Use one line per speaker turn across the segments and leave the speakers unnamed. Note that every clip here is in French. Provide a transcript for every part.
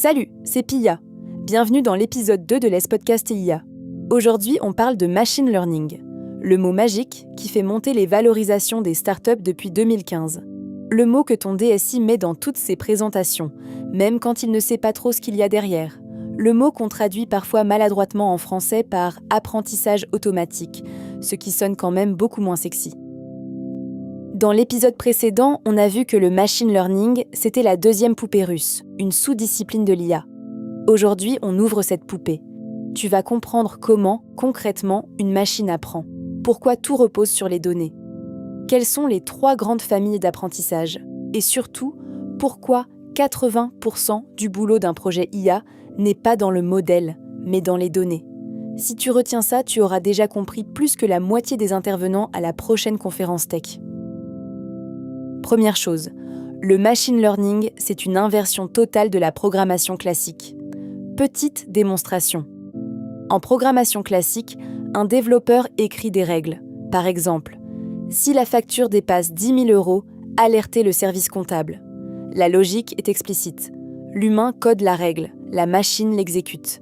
Salut, c'est Pia. Bienvenue dans l'épisode 2 de l'Es Podcast IA. Aujourd'hui, on parle de machine learning, le mot magique qui fait monter les valorisations des startups depuis 2015. Le mot que ton DSI met dans toutes ses présentations, même quand il ne sait pas trop ce qu'il y a derrière. Le mot qu'on traduit parfois maladroitement en français par apprentissage automatique, ce qui sonne quand même beaucoup moins sexy. Dans l'épisode précédent, on a vu que le machine learning, c'était la deuxième poupée russe, une sous-discipline de l'IA. Aujourd'hui, on ouvre cette poupée. Tu vas comprendre comment, concrètement, une machine apprend. Pourquoi tout repose sur les données. Quelles sont les 3 grandes familles d'apprentissage. Et surtout, pourquoi 80% du boulot d'un projet IA n'est pas dans le modèle, mais dans les données. Si tu retiens ça, tu auras déjà compris plus que la moitié des intervenants à la prochaine conférence tech. Première chose, le machine learning, c'est une inversion totale de la programmation classique. Petite démonstration. En programmation classique, un développeur écrit des règles. Par exemple, si la facture dépasse 10 000 €, alertez le service comptable. La logique est explicite. L'humain code la règle, la machine l'exécute.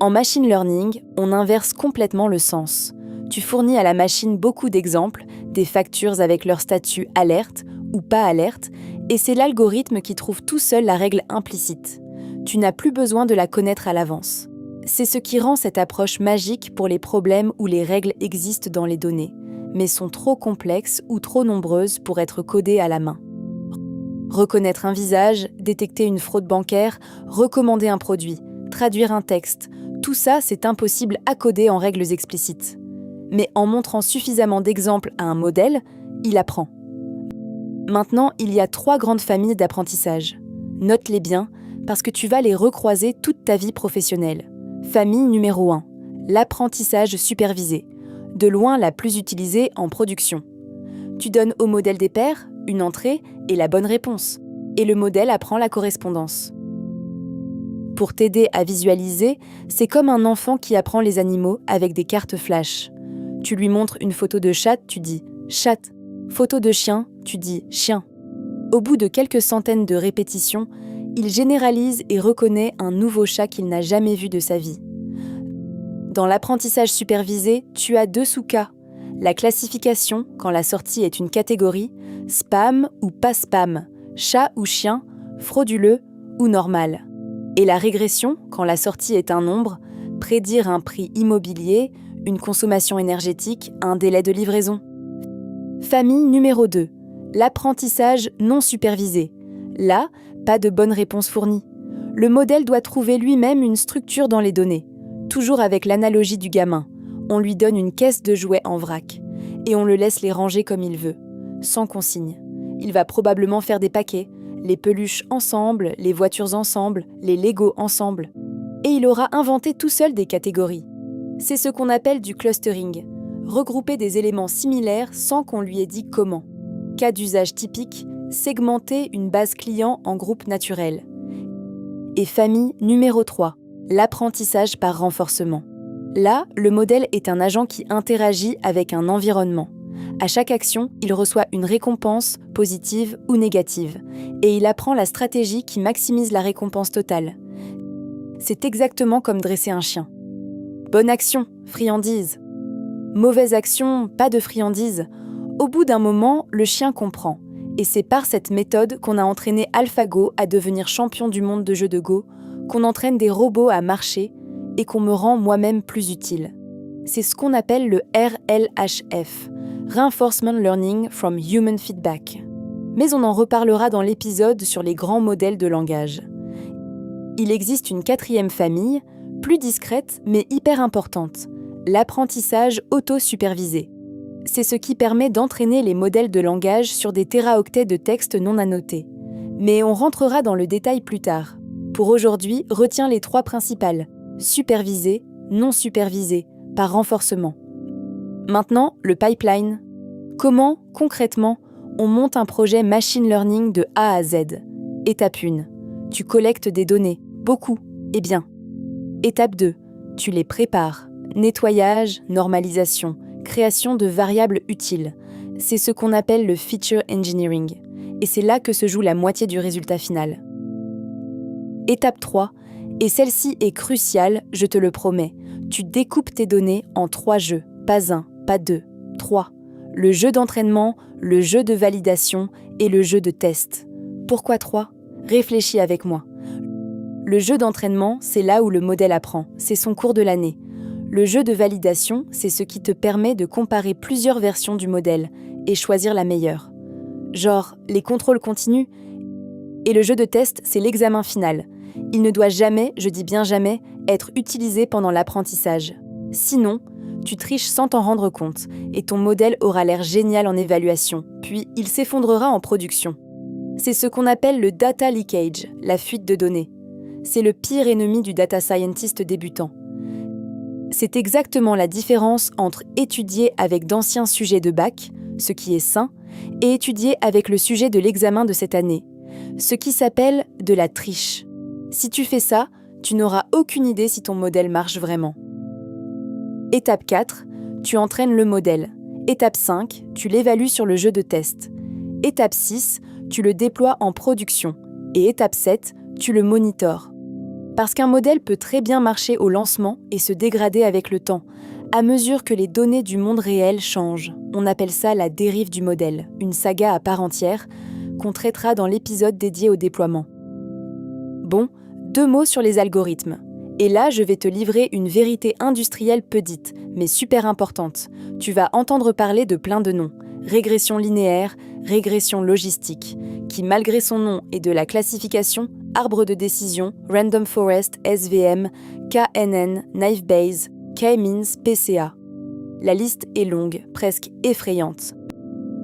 En machine learning, on inverse complètement le sens. Tu fournis à la machine beaucoup d'exemples, des factures avec leur statut alerte ou pas alerte, et c'est l'algorithme qui trouve tout seul la règle implicite. Tu n'as plus besoin de la connaître à l'avance. C'est ce qui rend cette approche magique pour les problèmes où les règles existent dans les données, mais sont trop complexes ou trop nombreuses pour être codées à la main. Reconnaître un visage, détecter une fraude bancaire, recommander un produit, traduire un texte, tout ça, c'est impossible à coder en règles explicites. Mais en montrant suffisamment d'exemples à un modèle, il apprend. Maintenant, il y a 3 grandes familles d'apprentissage. Note-les bien, parce que tu vas les recroiser toute ta vie professionnelle. Famille numéro 1, l'apprentissage supervisé, de loin la plus utilisée en production. Tu donnes au modèle des pairs une entrée et la bonne réponse, et le modèle apprend la correspondance. Pour t'aider à visualiser, c'est comme un enfant qui apprend les animaux avec des cartes flash. Tu lui montres une photo de chat, tu dis « chat ». Photo de chien, tu dis « chien ». Au bout de quelques centaines de répétitions, il généralise et reconnaît un nouveau chat qu'il n'a jamais vu de sa vie. Dans l'apprentissage supervisé, tu as 2 sous-cas. La classification, quand la sortie est une catégorie, spam ou pas spam, chat ou chien, frauduleux ou normal. Et la régression, quand la sortie est un nombre, prédire un prix immobilier, une consommation énergétique, un délai de livraison. Famille numéro 2, l'apprentissage non supervisé. Là, pas de bonne réponse fournie. Le modèle doit trouver lui-même une structure dans les données. Toujours avec l'analogie du gamin. On lui donne une caisse de jouets en vrac. Et on le laisse les ranger comme il veut, sans consigne. Il va probablement faire des paquets, les peluches ensemble, les voitures ensemble, les Lego ensemble. Et il aura inventé tout seul des catégories. C'est ce qu'on appelle du clustering, regrouper des éléments similaires sans qu'on lui ait dit comment. Cas d'usage typique, segmenter une base client en groupes naturels. Et famille numéro 3, l'apprentissage par renforcement. Là, le modèle est un agent qui interagit avec un environnement. À chaque action, il reçoit une récompense, positive ou négative, et il apprend la stratégie qui maximise la récompense totale. C'est exactement comme dresser un chien. Bonne action, friandise. Mauvaise action, pas de friandise. Au bout d'un moment, le chien comprend. Et c'est par cette méthode qu'on a entraîné AlphaGo à devenir champion du monde de jeux de Go, qu'on entraîne des robots à marcher et qu'on me rend moi-même plus utile. C'est ce qu'on appelle le RLHF, Reinforcement Learning from Human Feedback. Mais on en reparlera dans l'épisode sur les grands modèles de langage. Il existe une 4e famille, plus discrète mais hyper importante, l'apprentissage auto-supervisé. C'est ce qui permet d'entraîner les modèles de langage sur des téraoctets de textes non annotés. Mais on rentrera dans le détail plus tard. Pour aujourd'hui, retiens les 3 principales, supervisé, non supervisé, par renforcement. Maintenant, le pipeline. Comment, concrètement, on monte un projet machine learning de A à Z? Étape 1. Tu collectes des données, beaucoup, et bien. Étape 2. Tu les prépares. Nettoyage, normalisation, création de variables utiles. C'est ce qu'on appelle le feature engineering. Et c'est là que se joue la moitié du résultat final. Étape 3, et celle-ci est cruciale, je te le promets. Tu découpes tes données en 3 jeux, pas 1, pas 2, 3. Le jeu d'entraînement, le jeu de validation et le jeu de test. Pourquoi 3 ? Réfléchis avec moi. Le jeu d'entraînement, c'est là où le modèle apprend, c'est son cours de l'année. Le jeu de validation, c'est ce qui te permet de comparer plusieurs versions du modèle et choisir la meilleure. Genre, les contrôles continus. Et le jeu de test, c'est l'examen final. Il ne doit jamais, je dis bien jamais, être utilisé pendant l'apprentissage. Sinon, tu triches sans t'en rendre compte et ton modèle aura l'air génial en évaluation, puis il s'effondrera en production. C'est ce qu'on appelle le data leakage, la fuite de données. C'est le pire ennemi du data scientist débutant. C'est exactement la différence entre étudier avec d'anciens sujets de bac, ce qui est sain, et étudier avec le sujet de l'examen de cette année, ce qui s'appelle de la triche. Si tu fais ça, tu n'auras aucune idée si ton modèle marche vraiment. Étape 4, tu entraînes le modèle. Étape 5, tu l'évalues sur le jeu de test. Étape 6, tu le déploies en production. Et étape 7, tu le monitores. Parce qu'un modèle peut très bien marcher au lancement et se dégrader avec le temps, à mesure que les données du monde réel changent. On appelle ça la dérive du modèle, une saga à part entière qu'on traitera dans l'épisode dédié au déploiement. Bon, 2 mots sur les algorithmes. Et là, je vais te livrer une vérité industrielle peu dite, mais super importante. Tu vas entendre parler de plein de noms. Régression linéaire, régression logistique, qui malgré son nom et de la classification, arbre de décision, Random Forest, SVM, KNN, Naive Bayes, K-means, PCA. La liste est longue, presque effrayante.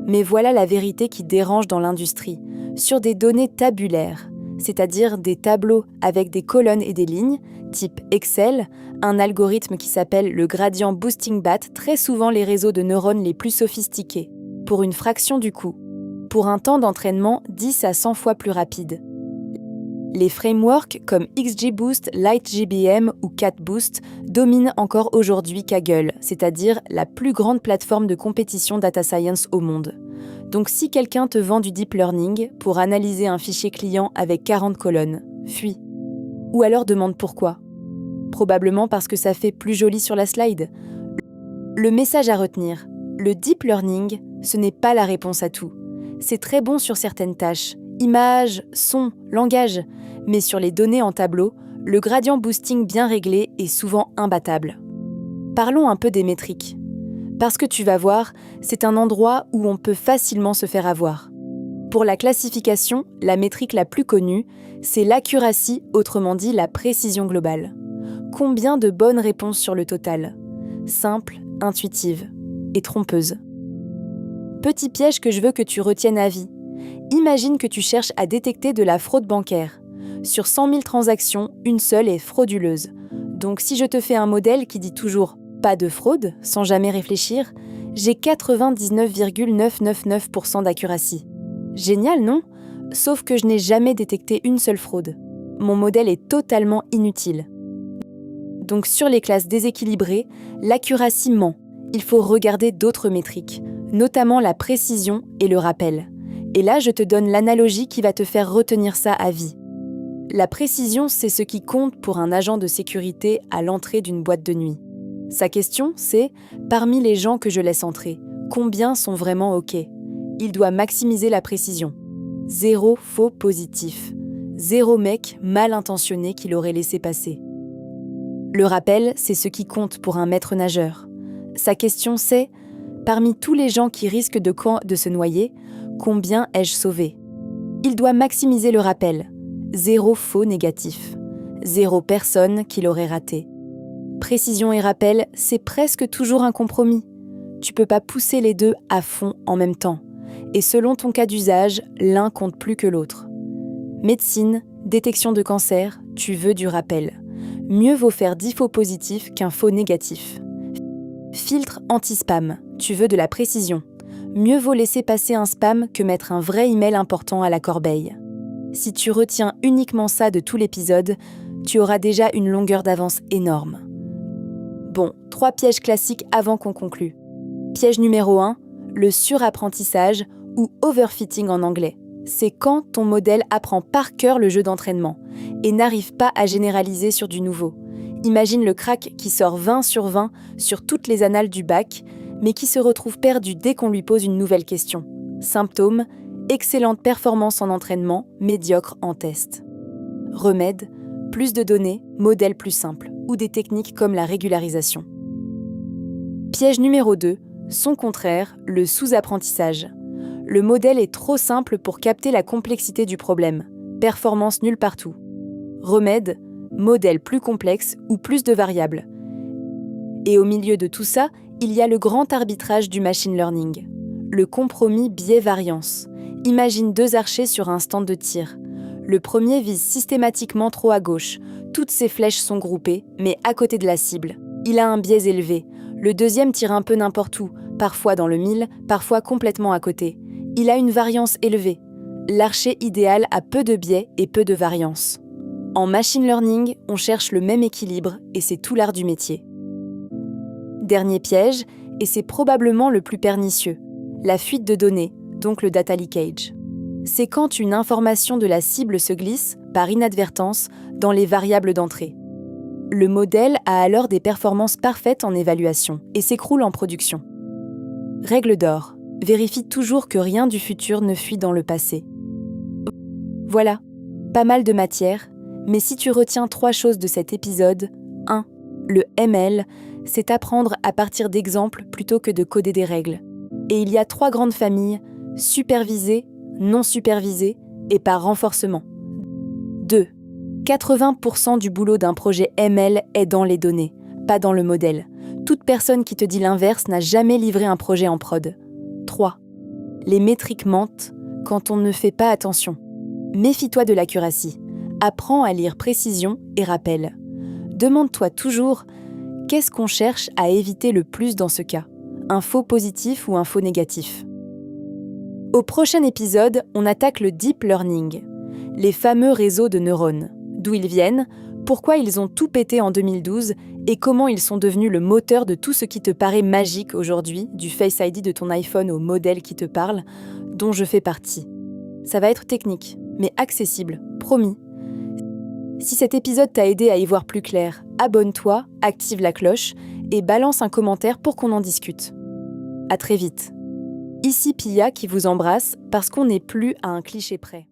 Mais voilà la vérité qui dérange dans l'industrie. Sur des données tabulaires, c'est-à-dire des tableaux avec des colonnes et des lignes, type Excel, un algorithme qui s'appelle le gradient boosting bat très souvent les réseaux de neurones les plus sophistiqués, pour une fraction du coût, pour un temps d'entraînement 10 à 100 fois plus rapide. Les frameworks comme XGBoost, LightGBM ou CatBoost dominent encore aujourd'hui Kaggle, c'est-à-dire la plus grande plateforme de compétition data science au monde. Donc si quelqu'un te vend du deep learning pour analyser un fichier client avec 40 colonnes, fuis. Ou alors demande pourquoi. Probablement parce que ça fait plus joli sur la slide. Le message à retenir, le deep learning, ce n'est pas la réponse à tout. C'est très bon sur certaines tâches, images, sons, langage, mais sur les données en tableau, le gradient boosting bien réglé est souvent imbattable. Parlons un peu des métriques. Parce que tu vas voir, c'est un endroit où on peut facilement se faire avoir. Pour la classification, la métrique la plus connue, c'est l'accuracy, autrement dit la précision globale. Combien de bonnes réponses sur le total ? Simple, intuitive et trompeuse. Petit piège que je veux que tu retiennes à vie. Imagine que tu cherches à détecter de la fraude bancaire. Sur 100 000 transactions, une seule est frauduleuse. Donc si je te fais un modèle qui dit toujours « pas de fraude » sans jamais réfléchir, j'ai 99,999% d'accuracy. Génial, non ? Sauf que je n'ai jamais détecté une seule fraude. Mon modèle est totalement inutile. Donc sur les classes déséquilibrées, l'accuracy ment. Il faut regarder d'autres métriques, notamment la précision et le rappel. Et là, je te donne l'analogie qui va te faire retenir ça à vie. La précision, c'est ce qui compte pour un agent de sécurité à l'entrée d'une boîte de nuit. Sa question, c'est « Parmi les gens que je laisse entrer, combien sont vraiment OK ?» Il doit maximiser la précision. 0 faux positif. 0 mec mal intentionné qui l'aurait laissé passer. Le rappel, c'est ce qui compte pour un maître nageur. Sa question, c'est « Parmi tous les gens qui risquent de se noyer, combien ai-je sauvé ?» Il doit maximiser le rappel. 0 faux négatif. 0 personne qui l'aurait raté. Précision et rappel, c'est presque toujours un compromis. Tu peux pas pousser les deux à fond en même temps. Et selon ton cas d'usage, l'un compte plus que l'autre. Médecine, détection de cancer, tu veux du rappel. Mieux vaut faire 10 faux positifs qu'un faux négatif. Filtre anti-spam, tu veux de la précision. Mieux vaut laisser passer un spam que mettre un vrai email important à la corbeille. Si tu retiens uniquement ça de tout l'épisode, tu auras déjà une longueur d'avance énorme. Bon, 3 pièges classiques avant qu'on conclue. Piège numéro 1, le surapprentissage ou overfitting en anglais. C'est quand ton modèle apprend par cœur le jeu d'entraînement. et n'arrive pas à généraliser sur du nouveau. Imagine le crack qui sort 20 sur 20 sur toutes les annales du bac, mais qui se retrouve perdu dès qu'on lui pose une nouvelle question. Symptômes, excellente performance en entraînement, médiocre en test. Remède, plus de données, modèle plus simple, ou des techniques comme la régularisation. Piège numéro 2, son contraire, le sous-apprentissage. Le modèle est trop simple pour capter la complexité du problème. Performance nulle partout. Remède, modèle plus complexe ou plus de variables. Et au milieu de tout ça, il y a le grand arbitrage du machine learning. Le compromis biais-variance. Imagine 2 archers sur un stand de tir. Le premier vise systématiquement trop à gauche. Toutes ses flèches sont groupées, mais à côté de la cible. Il a un biais élevé. Le deuxième tire un peu n'importe où, parfois dans le mille, parfois complètement à côté. Il a une variance élevée. L'archer idéal a peu de biais et peu de variance. En machine learning, on cherche le même équilibre et c'est tout l'art du métier. Dernier piège, et c'est probablement le plus pernicieux, la fuite de données, donc le data leakage. C'est quand une information de la cible se glisse, par inadvertance, dans les variables d'entrée. Le modèle a alors des performances parfaites en évaluation et s'écroule en production. Règle d'or, vérifie toujours que rien du futur ne fuit dans le passé. Voilà, pas mal de matière, mais si tu retiens 3 choses de cet épisode, 1. Le ML, c'est apprendre à partir d'exemples plutôt que de coder des règles. Et il y a 3 grandes familles, supervisées, non supervisées et par renforcement. 2. 80% du boulot d'un projet ML est dans les données, pas dans le modèle. Toute personne qui te dit l'inverse n'a jamais livré un projet en prod. 3. Les métriques mentent quand on ne fait pas attention. Méfie-toi de l'accuracy. Apprends à lire précision et rappel. Demande-toi toujours qu'est-ce qu'on cherche à éviter le plus dans ce cas, un faux positif ou un faux négatif. Au prochain épisode, on attaque le deep learning, les fameux réseaux de neurones. D'où ils viennent, pourquoi ils ont tout pété en 2012 et comment ils sont devenus le moteur de tout ce qui te paraît magique aujourd'hui, du Face ID de ton iPhone au modèle qui te parle, dont je fais partie. Ça va être technique, mais accessible, promis. Si cet épisode t'a aidé à y voir plus clair, abonne-toi, active la cloche et balance un commentaire pour qu'on en discute. À très vite. Ici Pia qui vous embrasse parce qu'on n'est plus à un cliché près.